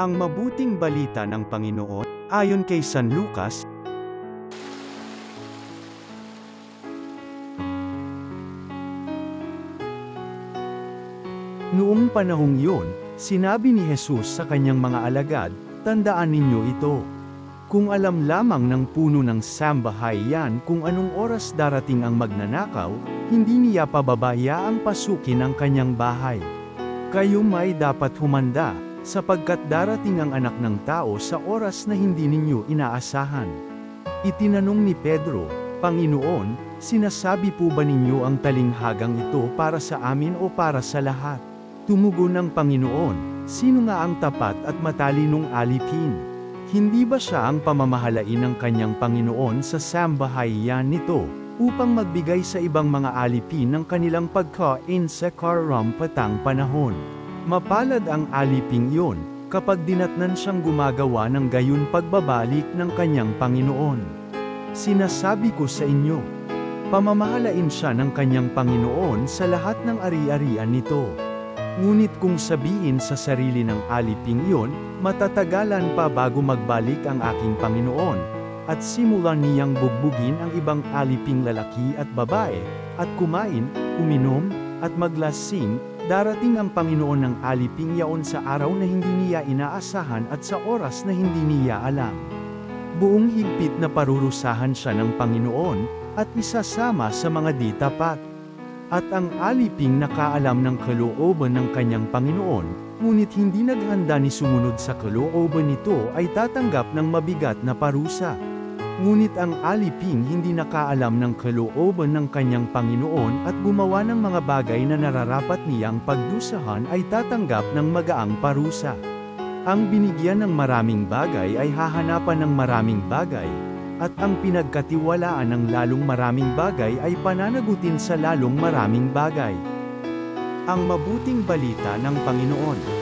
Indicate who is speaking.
Speaker 1: Ang mabuting balita ng Panginoon, ayon kay San Lucas. Noong panahong yun, sinabi ni Jesus sa kanyang mga alagad, "Tandaan ninyo ito. Kung alam lamang ng puno ng sambahay yan kung anong oras darating ang magnanakaw, hindi niya pababayaang pasukin ang kanyang bahay. Kayo may dapat humanda, sapagkat darating ang Anak ng Tao sa oras na hindi ninyo inaasahan." Itinanong ni Pedro, "Panginoon, sinasabi po ba ninyo ang talinghagang ito para sa amin o para sa lahat?" Tumugon ng Panginoon, "Sino nga ang tapat at matalinong alipin? Hindi ba siya ang pamamahalain ng kanyang Panginoon sa sambahayan nito, upang magbigay sa ibang mga alipin ng kanilang pagkain sa karampatang panahon? Mapalad ang aliping iyon, kapag dinatnan siyang gumagawa ng gayon pagbabalik ng kanyang Panginoon. Sinasabi ko sa inyo, pamamahalain siya ng kanyang Panginoon sa lahat ng ari-arian nito. Ngunit kung sabihin sa sarili ng aliping iyon, matatagalan pa bago magbalik ang aking Panginoon, at simulan niyang bugbugin ang ibang aliping lalaki at babae, at kumain, uminom, at maglasing, darating ang Panginoon ng aliping yaon sa araw na hindi niya inaasahan at sa oras na hindi niya alam. Buong higpit na parurusahan siya ng Panginoon, at isasama sa mga di tapat. At ang aliping nakaalam ng kalooban ng kanyang Panginoon, ngunit hindi naghanda ni sumunod sa kalooban nito ay tatanggap ng mabigat na parusa. Ngunit ang aliping hindi nakaalam ng kalooban ng kanyang Panginoon at gumawa ng mga bagay na nararapat niyang pagdusahan ay tatanggap ng magaang parusa. Ang binigyan ng maraming bagay ay hahanapan ng maraming bagay, at ang pinagkatiwalaan ng lalong maraming bagay ay pananagutin sa lalong maraming bagay. Ang mabuting balita ng Panginoon.